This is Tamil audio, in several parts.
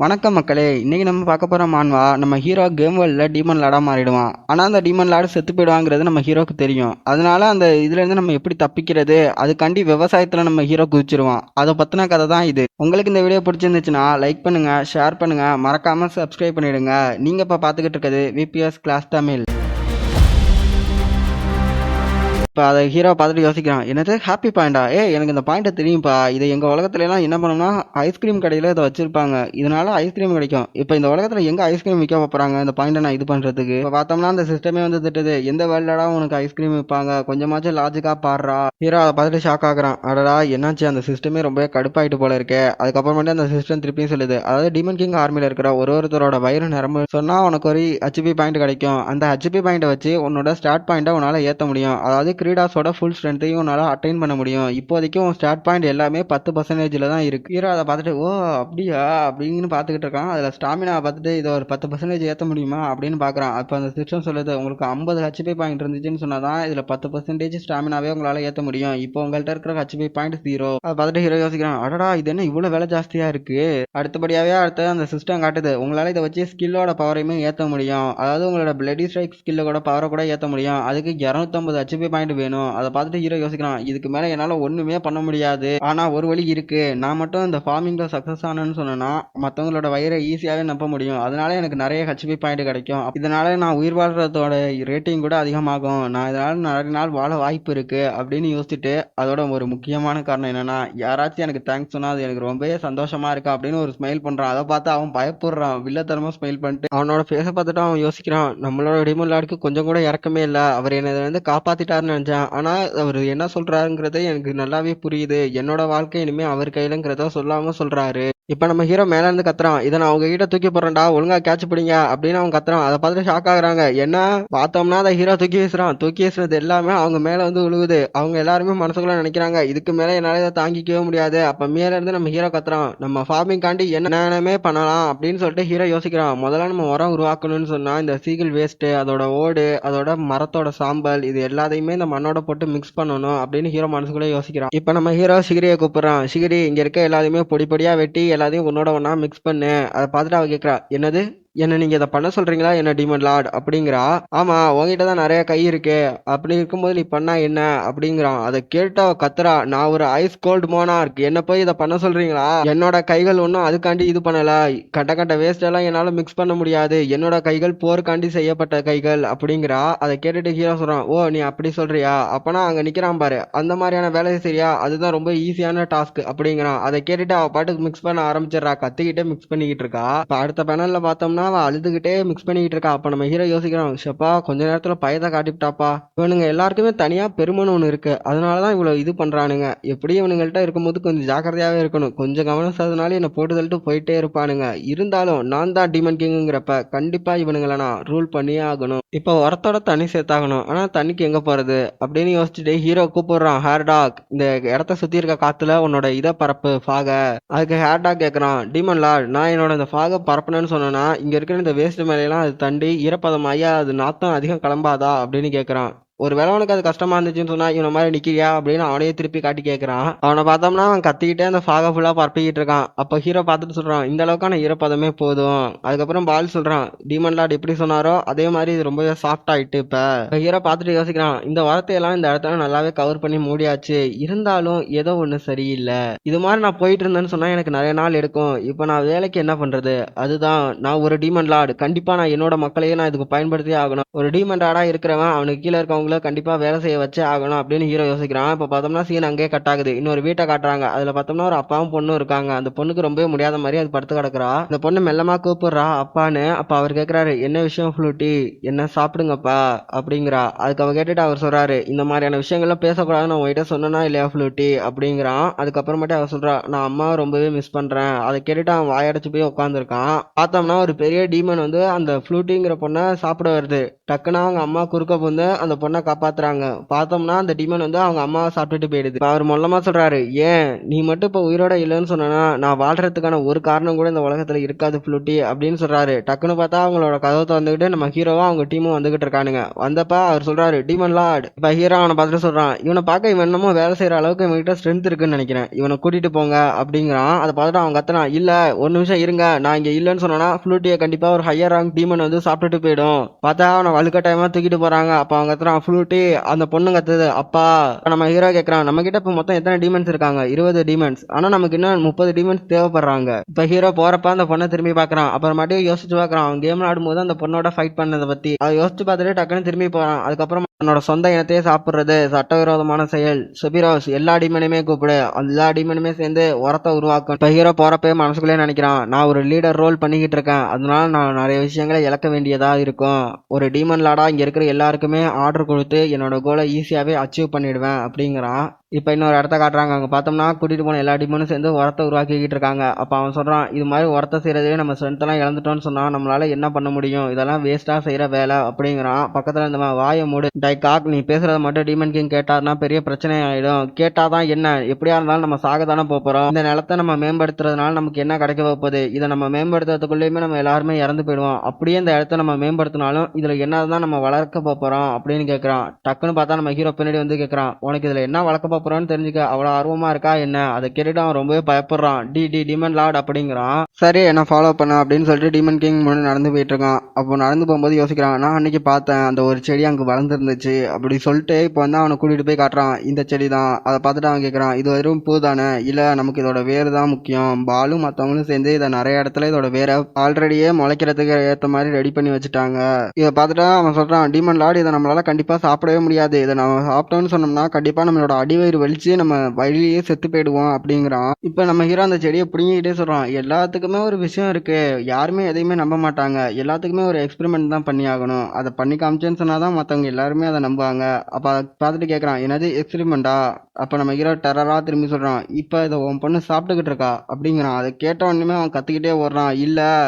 வணக்கம் மக்களே, இன்னைக்கு நம்ம பார்க்க போற மான்வா நம்ம ஹீரோ கேம் வேர்ல்ட்ல டீமன் லார்டா மாறிடுவான். ஆனா அந்த டீமன் லார்டு செத்து போயிடுவாங்கிறது நம்ம ஹீரோக்கு தெரியும். அதனால அந்த இதுல இருந்து நம்ம எப்படி தப்பிக்கிறது, அதுக்காண்டி விவசாயத்துல நம்ம ஹீரோ குதிச்சிருவான். அதை பத்தின கதை தான் இது. உங்களுக்கு இந்த வீடியோ பிடிச்சிருந்துச்சுன்னா லைக் பண்ணுங்க, ஷேர் பண்ணுங்க, மறக்காம சப்ஸ்கிரைப் பண்ணிடுங்க. நீங்க இப்ப பாத்துக்கிட்டு இருக்கிறது விபிஎஸ் கிளாஸ் தமிழ். இப்போ அதை ஹீரோ பார்த்துட்டு யோசிக்கிறான், என்னது ஹாப்பி பாயிண்டா? எனக்கு இந்த பாயிண்ட்டை தெரியும்ப்பா. இதை எங்கள் உலகத்துலலாம் என்ன பண்ணோம்னா ஐஸ்கிரீம் கடையில் இதை வச்சிருப்பாங்க. இதனால ஐஸ்கிரீம் கிடைக்கும். இப்போ இந்த உலகத்தில் எங்கே ஐஸ்கிரீம் விற்க போகிறாங்க இந்த பாயிண்டை நான் இது பண்ணுறதுக்கு? இப்போ பார்த்தோம்னா அந்த சிஸ்டமே வந்து திட்டுது, எந்த வேர்ல்டா உனக்கு ஐஸ்கிரீம் விற்பாங்க, கொஞ்சமாச்சும் லாஜிக்காக பாடுறா. ஹீரோ அதை பார்த்துட்டு ஷாக் ஆகுறான். அடடா என்னாச்சு, அந்த சிஸ்டமே ரொம்ப கடுப்பாயிட்டு போல இருக்கே. அதுக்கப்புறமேட்டு அந்த சிஸ்டம் திருப்பியும் சொல்லுது, அதாவது டீமன் கிங் ஆர்மியில் இருக்கிற ஒருத்தரோட வயிறு நிரம்ப சொன்னால் உனக்கு ஒரு ஹெச்பி பாயிண்ட் கிடைக்கும். அந்த ஹெச்பி பாயிண்டை வச்சு உன்னோட ஸ்டார்ட் பாயிண்டை உன்னால் ஏற்ற முடியும். அதாவது கிரீடாஸோட ஃபுல் ஸ்ட்ரென்த்தையும் உன்னால அட்டைன் பண்ண முடியும். இப்போதைக்கு உன் ஸ்டார்ட் பாயிண்ட் எல்லாமே 10% தான் இருக்கு. ஹீரோ அதை பார்த்துட்டு ஓ அப்படியா அப்படின்னு பார்த்துக்கிட்டு இருக்கான். அதில் ஸ்டாமினா பார்த்துட்டு இதை ஒரு 10% ஏற்ற முடியுமா அப்படின்னு பார்க்குறான். அப்போ அந்த சிஸ்டம் சொல்லுது, உங்களுக்கு 50 ஹெச்பி பாயிண்ட் இருந்துச்சுன்னு சொன்னாதான் இதில் 10% ஸ்டாமினாவே உங்களால் ஏற்ற முடியும். இப்போ உங்கள்கிட்ட இருக்கிற ஹெச்பி பாயிண்ட் 0. அதை பார்த்துட்டு ஹீரோ யோசிக்கிறான், அடடா இது என்ன இவ்வளோ வேலை ஜாஸ்தியாக இருக்கு. அடுத்தபடியாகவே அடுத்த அந்த சிஸ்டம் காட்டுது, உங்களால் இதை வச்சு ஸ்கில்லோட பவரையுமே ஏற்ற முடியும். அதாவது உங்களோட பிளடி ஸ்ட்ரைக் ஸ்கில்லோட பவரை கூட ஏற்ற முடியும். அதுக்கு 250 ஹெச்பி பாயிண்ட் வேணும். அதை பார்த்துட்டு ஹீரோ யோசிக்கிறான், இதுக்கு மேல என்னால ஒண்ணுமே பண்ண முடியாது. ஆனா ஒரு வழி இருக்கு. நான் மட்டும் இந்த ஃபார்மிங்ல சக்சஸ் ஆனேன்னு சொன்னா மத்தவங்களோட வயிறை ஈஸியாவே நம்ப முடியும். அதனால எனக்கு நிறைய ஹெச்பி பாயிண்ட் கிடைக்கும். இதனால நான் உயிர் வாழ்றதோட ரேட்டிங் கூட அதிகமாகும். நான் இதனால நிறைய நாள் வாழ வாய்ப்பு இருக்கு அப்படின்னு யோசிச்சுட்டு, அதோட ஒரு முக்கியமான காரணம் என்னன்னா, யாராச்சும் எனக்கு தேங்க்ஸ் சொன்னா அது எனக்கு ரொம்பவே சந்தோஷமா இருக்கு அப்படின்னு ஒரு ஸ்மைல் பண்றான். அதை பார்த்து அவன் பயப்படுறான். வில்லத்தனமா ஸ்மைல் பண்ணிட்டு அவனோட ஃபேஸை பார்த்துட்டு அவன் யோசிக்கிறான், நம்மளோட டீமன் லார்டுக்கு கொஞ்சம் கூட இறக்கமே இல்லை. அவர் என்னை வந்து காப்பாத்திட்டாருன்னு நினைச்சான். ஆனா அவர் என்ன சொல்றாருங்கிறது எனக்கு நல்லாவே புரியுது. என்னோட வாழ்க்கை இனிமே அவர் கையிலங்கிறத சொல்லாம சொல்றாரு. இப்ப நம்ம ஹீரோ மேல இருந்து கத்துறான், இதை நான் அவங்க கிட்ட தூக்கி போறேன்டா, ஒழுங்கா கேட்ச் பிடிங்க அப்படின்னு அவன் கத்துறான். அதை பார்த்துட்டு ஷாக் ஆகுறாங்க. என்ன பார்த்தோம்னா அதை ஹீரோ தூக்கி வீசுறான். தூக்கி வீசுறது எல்லாமே அவங்க மேல வந்து விழுகுது. அவங்க எல்லாருமே மனசுக்குள்ள நினைக்கிறாங்க, இதுக்கு மேல என்னால இதை தாங்கிக்கவே முடியாது. அப்ப மேல இருந்து நம்ம ஹீரோ கத்துறான், நம்ம ஃபார்மிங் காண்டி என்னமே பண்ணலாம் அப்படின்னு சொல்லிட்டு ஹீரோ யோசிக்கிறான். முதல்ல நம்ம உரம் உருவாக்கணும்னு சொன்னா இந்த சீகிள் வேஸ்ட், அதோட ஓடு, அதோட மரத்தோட சாம்பல், இது எல்லாத்தையுமே இந்த மண்ணோட போட்டு மிக்ஸ் பண்ணணும் அப்படின்னு ஹீரோ மனசுக்குள்ளே யோசிக்கிறான். இப்ப நம்ம ஹீரோ சிகிரியை கூப்பிடுறான். சிகிரி, இங்க இருக்க எல்லாத்தையுமே பொடி பொடியா வெட்டி எல்லாத்தையும் உன்னோட ஒன்னா மிக்ஸ் பண்ணு. அதை பார்த்துட்டு அவ கேட்கிறா, என்னது என்ன நீங்க இதை பண்ண சொல்றீங்களா என்ன டீமன் லார்ட் அப்படிங்கிறா. ஆமா, உங்ககிட்ட தான் நிறைய கை இருக்கு, அப்படி இருக்கும்போது நீ பண்ணா என்ன அப்படிங்கிறான். அதை கேட்டு அவ கத்துறா, நான் ஒரு ஐஸ் கோல்டு மோனார்க், என்ன போய் இதை பண்ண சொல்றீங்களா? என்னோட கைகள் ஒன்றும் அதுக்காண்டி இது பண்ணல. கட்ட வேஸ்ட் எல்லாம் என்னால மிக்ஸ் பண்ண முடியாது. என்னோட கைகள் போருக்காண்டி செய்யப்பட்ட கைகள் அப்படிங்கிறா. அதை கேட்டுட்டு ஹீரோ சொல்றான், ஓ நீ அப்படி சொல்றியா? அப்பனா அங்க நிக்கிறான் பாரு, அந்த மாதிரியான வேலையை சரியா, அதுதான் ரொம்ப ஈஸியான டாஸ்க் அப்படிங்கிறான். அதை கேட்டுட்டு அவ பாட்டுக்கு மிக்ஸ் பண்ண ஆரம்பிச்சிடறா. கத்திக்கிட்டே மிக்ஸ் பண்ணிக்கிட்டு இருக்கா. அடுத்த பேனல்ல பார்த்தோம்னா அவன் அழுதுகிட்டே மிக்ஸ் பண்ணிக்கிட்டு இருக்கா. அப்ப நம்ம ஹீரோ யோசிக்கிறான், ஷப்பா கொஞ்ச நேரத்துல பயத்தை காட்டிவிட்டாப்பா. இவனுங்க எல்லாருக்குமே தனியா பெருமைன்னு ஒண்ணு இருக்கு. அதனாலதான் இவ்வளவு இது பண்றானுங்க. எப்படி இவனுங்கள்ட்ட இருக்கும்போது கொஞ்சம் ஜாக்கிரதையாவே இருக்கணும். கொஞ்சம் கவனம் சாதனாலே என்ன போட்டு தள்ளிட்டு போயிட்டே இருப்பானுங்க. இருந்தாலும் நான் தான் டீமன் கிங்கிறப்ப கண்டிப்பா இவனுங்களை நான் ரூல் பண்ணியே ஆகணும். இப்போ உரத்தோட தண்ணி சேர்த்தாகணும். ஆனா தண்ணிக்கு எங்க போறது அப்படின்னு யோசிச்சுட்டு ஹீரோ கூப்பிடுறான், ஹேர்டாக், இந்த இடத்த சுத்தி இருக்க காத்துல உன்னோட இதை பரப்பு ஃபாக. அதுக்கு ஹேர்டாக் கேட்கறான், டீமன் லார்ட், நான் என்னோட இந்த ஃபாக பரப்புனேன்னு சொன்னா இங்க இருக்கிற இந்த வேஸ்ட் மேலையெல்லாம் அது தண்டி ஈரப்பதமாயி அது நாத்தம் அதிகம் கிளம்பாதா அப்படின்னு கேட்கறான். ஒரு வேளை உனக்கு அது கஷ்டமா இருந்துச்சுன்னு சொன்னா இவன மாதிரி நிக்கிறியா அப்படின்னு அவனையே திருப்பி காட்டி கேட்கறான். அவனை பார்த்தோம்னா அவன் கத்திக்கிட்டே அந்த ஃபாக ஃபுல்லா பரப்பிக்கிட்டு இருக்கான். அப்ப ஹீரோ பார்த்துட்டு சொல்றான், இந்த அளவுக்கான ஈரப்பதமே போதும். அதுக்கப்புறம் பால் சொல்றான், டீமன் லார்ட் எப்படி சொன்னாரோ அதே மாதிரி இது ரொம்பவே சாஃப்ட் ஆயிட்டு. இப்ப ஹீரோ பார்த்துட்டு யோசிக்கிறான், இந்த வார்த்தையெல்லாம் இந்த இடத்துல நல்லாவே கவர் பண்ணி மூடியாச்சு. இருந்தாலும் ஏதோ ஒண்ணு சரியில்லை. இது மாதிரி நான் போயிட்டு இருந்தேன்னு சொன்னா எனக்கு நிறைய நாள் எடுக்கும். இப்ப நான் வேலைக்கு என்ன பண்றது? அதுதான் நான் ஒரு டீமன் லார்டு, கண்டிப்பா நான் என்னோட மக்களையே நான் இதுக்கு பயன்படுத்தி ஆகணும். ஒரு டீமன் லார்டா இருக்கிறவன் அவனுக்கு கீழே இருக்கவங்க கண்டிப்பா வேலை செய்ய வச்சே ஆகணும் அப்படின்னு ஹீரோ யோசிக்கிறான். இப்ப பார்த்தோம்னா சீன் அங்கே கட் ஆகுது. இன்னொரு வீட்டை காட்டுறாங்க. அதுல பார்த்தோம்னா ஒரு அப்பாவும் பொண்ணும் இருக்காங்க. அந்த பொண்ணுக்கு ரொம்பவே முடியாத மாதிரி அது படுத்து கிடக்குறா. அந்த பொண்ணு மெல்லமா கூப்பிடுறா அப்பான்னு. அப்ப அவர் கேட்கிறாரு, என்ன விஷயம் ஃப்ளூட்டி, என்ன சாப்பிடுங்கப்பா அப்படிங்கிறா. அதுக்கு அவ கேட்டுட்டு அவர் சொல்றாரு, இந்த மாதிரியான விஷயங்கள்லாம் பேசக்கூடாதுன்னு உங்ககிட்ட சொன்னா இல்லையா ஃப்ளூட்டி அப்படிங்கிறான். அதுக்கப்புறமேட்டு அவர் சொல்றா, நான் அம்மாவை ரொம்பவே மிஸ் பண்றேன். அதை கேட்டுட்டு அவன் வாயடைச்சு போய் உட்காந்துருக்கான். பார்த்தோம்னா ஒரு பெரிய டீமன் வந்து அந்த ஃப்ளூட்டிங்கிற பொண்ணை சாப்பிட வருது. டக்குனா அவங்க அம்மா குறுக்க வந்து அந்த பொண்ணை பொண்ணை காப்பாத்துறாங்க. பார்த்தோம்னா அந்த டீமன் வந்து அவங்க அம்மாவை சாப்பிட்டுட்டு போயிடுது. இப்ப அவர் மொல்லமா சொல்றாரு, ஏன் நீ மட்டும் இப்ப உயிரோட இல்லைன்னு சொன்னா நான் வாழ்றதுக்கான ஒரு காரணம் கூட இந்த உலகத்துல இருக்காது ஃப்ளூட்டி அப்படின்னு சொல்றாரு. டக்குன்னு பார்த்தா அவங்களோட கதவை திறந்துக்கிட்டு நம்ம ஹீரோவா அவங்க டீமும் வந்துகிட்டு இருக்கானுங்க. வந்தப்ப அவர் சொல்றாரு, டீமன் லார்ட். இப்ப ஹீரோ அவனை பார்த்துட்டு சொல்றான், இவனை பார்க்க இவன் என்னமோ வேலை செய்யற அளவுக்கு இவன்கிட்ட ஸ்ட்ரென்த் இருக்குன்னு நினைக்கிறேன், இவனை கூட்டிட்டு போங்க அப்படிங்கிறான். அதை பார்த்துட்டு அவன் கத்துறான், இல்ல ஒரு நிமிஷம் இருங்க, நான் இங்க இல்லைன்னு சொன்னா ஃப்ளூட்டியை கண்டிப்பா ஒரு ஹையர் ரேங்க் டீமன் வந்து சாப்பிட்டுட்டு போயிடும். பார்த்தா அவனை வலுக்கட்டாயமா தூக்கிட்டு போறாங்க. அப்ப அவங்க கத்துறான், ஃப்ளூட்டி. அந்த பொண்ணு கத்துது, அப்பா. நம்ம ஹீரோ கேட்கறான், நம்ம கிட்ட இப்ப மொத்தம் எத்தனை டீமன்ஸ் இருக்காங்க? 20 டீமன்ஸ். ஆனா நமக்கு இன்னும் 30 டீமன்ஸ் தேவைப்படுறாங்க. இப்ப ஹீரோ போறப்ப அந்த பொண்ணை திரும்பி பாக்குறான். அப்புறமாட்டி யோசிச்சு பாக்குறான், அவன் கேம் ஆடும்போது அந்த பொண்ணோட ஃபைட் பண்ணதை பத்தி அதை யோசிச்சு பார்த்துட்டு டக்குன்னு திரும்பி போறான். அதுக்கப்புறம் தன்னோட சொந்த இனத்தையே சாப்பிடுறது சட்டவிரோதமான செயல். சுபிரோஸ், எல்லா டீமனுமே கூப்பிடு, எல்லா டீமனுமே சேர்ந்து உரத்தை உருவாக்கும். இப்ப ஹீரோ போறப்பே மனசுக்குள்ளே நினைக்கிறான், நான் ஒரு லீடர் ரோல் பண்ணிக்கிட்டு இருக்கேன், அதனால நான் நிறைய விஷயங்களை இழக்க வேண்டியதா இருக்கும். ஒரு டீமன் லாடா இங்க இருக்கிற எல்லாருக்குமே ஆர்டர் கொடுத்து என்னோட கோலை ஈஸியாவே அச்சீவ் பண்ணிடுவேன் அப்படிங்கிறான். இப்ப இன்னொரு இடத்த காட்டுறாங்க. அங்க பார்த்தோம்னா கூட்டிட்டு போன எல்லா டீமனும் சேர்ந்து உரத்தை உருவாக்கிக்கிட்டு இருக்காங்க. அப்ப அவன் சொல்றான், இது மாதிரி உரத்தை செய்யறதே நம்ம ஸ்ட்ரென்த் எல்லாம் இழந்துட்டோம்னு சொன்னா நம்மளால என்ன பண்ண முடியும், இதெல்லாம் வேஸ்டா செய்யற வேலை அப்படிங்கிறான். பக்கத்துல இந்த வாயை மூடு டைகாக், நீ பேசுறத மட்டும் டீமன் கிங் கேட்டாருன்னா பெரிய பிரச்சனை ஆயிடும். கேட்டாதான் என்ன, எப்படியா இருந்தாலும் நம்ம சாக தானே போறோம். இந்த நிலத்தை நம்ம மேம்படுத்துறதுனால நமக்கு என்ன கிடைக்க போகுது, இதை நம்ம மேம்படுத்துறதுக்குள்ளேயுமே நம்ம எல்லாருமே இறந்து போயிடுவோம். அப்படியே இந்த இடத்த நம்ம மேம்படுத்தினாலும் இதுல என்னதான் நம்ம வளர்க்க போறோம் அப்படின்னு கேட்கறான். டக்குன்னு பார்த்தா நம்ம ஹீரோ பின்னாடி வந்து கேட்கறான், உனக்கு இதுல என்ன வளர்க்க போறோம்னு தெரிஞ்சுக்க அவ்வளவு ஆர்வமா இருக்கா என்ன? அதை கேட்டுட்டு அவன் ரொம்பவே பயப்படுறான். டீமன் லார்ட் அப்படிங்கிறான். சரி என்ன ஃபாலோ பண்ண அப்படின்னு சொல்லிட்டு டீமன் கிங் முன்னாடி நடந்து போயிட்டு இருக்கான். அப்போ நடந்து போகும்போது யோசிக்கிறான், நான் அன்னைக்கு பார்த்தேன் அந்த ஒரு செடி அங்க வளர்ந்துருந்துச்சு அப்படி சொல்லிட்டு இப்போ வந்து அவனை கூட்டிட்டு போய் காட்டுறான். இந்த செடி தான். அதை பார்த்துட்டு அவன் கேட்கறான், இது வெறும் பூ தானே? இல்ல நமக்கு இதோட வேறு தான் முக்கியம். பாலும் மற்றவங்களும் சேர்ந்து இதை நிறைய இடத்துல இதோட வேற ஆல்ரெடியே முளைக்கிறதுக்கு ஏற்ற மாதிரி ரெடி பண்ணி வச்சுட்டாங்க. இதை பார்த்துட்டு அவன் சொல்றான், டீமன் லார்ட், இதை நம்மளால கண்டிப்பா சாப்பிடவே முடியாது. இதை நம்ம சாப்பிட்டோம்னு சொன்னோம்னா கண்டிப்பா நம்மளோட அடிவயிறு வலிச்சு நம்ம வழியிலேயே செத்து போயிடுவோம் அப்படிங்கிறான். இப்ப நம்ம ஹீரோ அந்த செடியை பிடிங்கிட்டே சொல்றான், எல்லாத்துக்குமே ஒரு விஷயம் இருக்கு, யாருமே எதையுமே நம்ப மாட்டாங்க, எல்லாத்துக்குமே ஒரு எக்ஸ்பெரிமெண்ட் தான் பண்ணி ஆகணும், அதை பண்ணி காமிச்சேன்னு சொன்னாதான் மத்தவங்க எல்லாருமே அதை நம்புவாங்க. அப்ப அதை பார்த்துட்டு கேட்கறான், என்னது எக்ஸ்பெரிமெண்டா? அப்ப நம்ம ஹீரோ டெரரா திரும்பி சொல்றான், இப்ப இதை உன் பொண்ணு சாப்பிட்டுக்கிட்டு இருக்கா அப்படிங்கிறான். அதை கேட்ட உடனே அவன் கத்திக்கிட்டே ஓடுறான். இல்ல,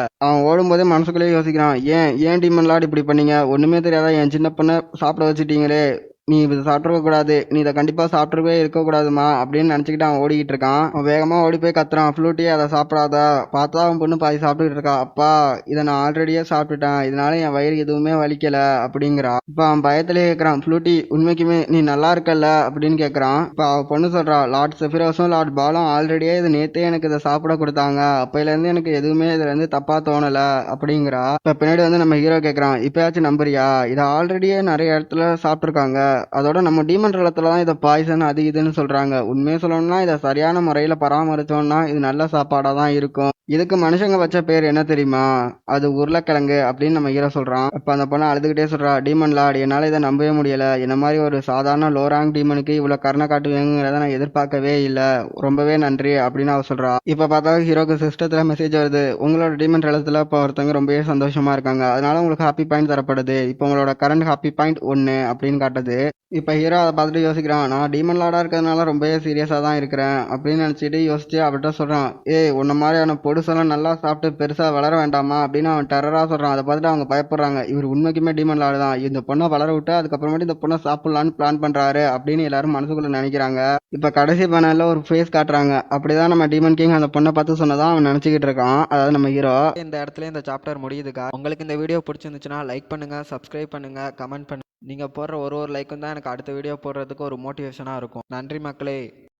அவன் ஓடும்போதே மனசுக்குள்ளேயே யோசிக்கிறான், ஏன் டீமன் லார்ட் இப்படி பண்ணீங்க? ஒண்ணுமே தெரியாதா என் சின்ன பொண்ணை சாப்பிட வச்சுட்டீங்களே, நீ இதை சாப்பிட்ருக்க கூடாது, நீ இதை கண்டிப்பா சாப்பிட்ருக்கவே இருக்கக்கூடாதுமா அப்படின்னு நினைச்சுக்கிட்டு அவன் ஓடிக்கிட்டு இருக்கான். அவன் வேகமா ஓடி போய் கத்துறான், ஃப்ளூட்டி அதை சாப்பிடாத. பார்த்தா அவன் பொண்ணு பாதி சாப்பிட்டுக்கிட்டு இருக்கா. அப்பா, இதை நான் ஆல்ரெடியே சாப்பிட்டுட்டேன், இதனால என் வயிறு எதுவுமே வலிக்கல அப்படிங்கிறான். இப்ப அவன் பயத்திலேயே கேட்கறான், ஃப்ளூட்டி உண்மைக்குமே நீ நல்லா இருக்கல்ல அப்படின்னு கேட்கறான். இப்ப அவன் பொண்ணு சொல்றா, லார்ட் செஃபிரோஸும் லார்ட் பாலும் ஆல்ரெடியே இது நேத்தே எனக்கு இதை சாப்பிட கொடுத்தாங்க, அப்பையில இருந்து எனக்கு எதுவுமே இதுல இருந்து தப்பா தோணல அப்படிங்கிறா. இப்ப பின்னாடி வந்து நம்ம ஹீரோ கேட்கறான், இப்பயாச்சும் நம்புறியா? இதை ஆல்ரெடியே நிறைய இடத்துல சாப்பிட்டுருக்காங்க, அதோட நம்ம டீமன் ரலத்துல தான் இதை பாய்சன் அது இதுன்னு சொல்றாங்க. உண்மையை சொல்லணும்னா இதை சரியான முறையில பராமரிச்சோம்னா இது நல்ல சாப்பாடா தான் இருக்கும். இதுக்கு மனுஷங்க வச்ச பேர் என்ன தெரியுமா? அது உருளைக்கிழங்கு அப்படின்னு நம்ம ஹீரோ சொல்றான். அப்ப அந்த பொண்ணு அழுதுகிட்டே சொல்றா, டீமன் லார்ட், என்னால இதை நம்பவே முடியல, என்ன மாதிரி ஒரு சாதாரண லோராங் டீமனுக்கு இவ்வளவு கருணை காட்டுவீங்கிறத நான் எதிர்பார்க்கவே இல்ல, ரொம்பவே நன்றி அப்படின்னு அவ சொல்றா. இப்ப பார்த்தா ஹீரோக்கு சிஸ்டத்துல மெசேஜ் வருது, உங்களோட டீமன் ரலத்துல இப்போ ஒருத்தவங்க ரொம்பவே சந்தோஷமா இருக்காங்க, அதனால உங்களுக்கு ஹாப்பி பாயிண்ட் தரப்படுது, இப்போ உங்களோட கரண்ட் ஹாப்பி பாயிண்ட் 1 அப்படின்னு காட்டுது. இப்ப ஹீரோ அதை பார்த்துட்டு யோசிக்கிறான், நான் டீமன் லார்டா இருக்கிறதுனால ரொம்பவே சீரியஸா தான் இருக்கிறேன் அப்படின்னு நினைச்சிட்டு யோசிச்சு அவர்கிட்ட சொல்றான், ஏய் உன்ன மாதிரியான பொடுசெல்லாம் நல்லா சாப்பிட்டு பெருசா வளர வேண்டாமா அப்படின்னு அவன் டெரரா சொல்றான். அதை பார்த்துட்டு அவங்க பயப்படுறாங்க, இவர் உண்மைக்குமே டீமன் லார்டு தான், இந்த பொண்ணை வளர விட்டு அதுக்கப்புறமேட்டு இந்த பொண்ணை சாப்பிடலான்னு பிளான் பண்றாரு அப்படின்னு எல்லாரும் மனசுக்குள்ள நினைக்கிறாங்க. இப்ப கடைசி பேனல்ல ஒரு ஃபேஸ் காட்டுறாங்க. அப்படிதான் நம்ம டீமன் கிங் அந்த பொண்ணை பார்த்து சொன்னதான் அவன் நினைச்சுக்கிட்டு இருக்கான், அதாவது நம்ம ஹீரோ. இந்த இடத்துல இந்த சாப்டர் முடியுதுக்கா. உங்களுக்கு இந்த வீடியோ பிடிச்சிருந்துச்சுன்னா லைக் பண்ணுங்க, சப்ஸ்கிரைப் பண்ணுங்க, கமெண்ட் பண்ணுங்க. நீங்க போடுற ஒரு லைக்கும் தான் எனக்கு அடுத்த வீடியோ போடுறதுக்கு ஒரு மோட்டிவேஷனா இருக்கும். நன்றி மக்களே.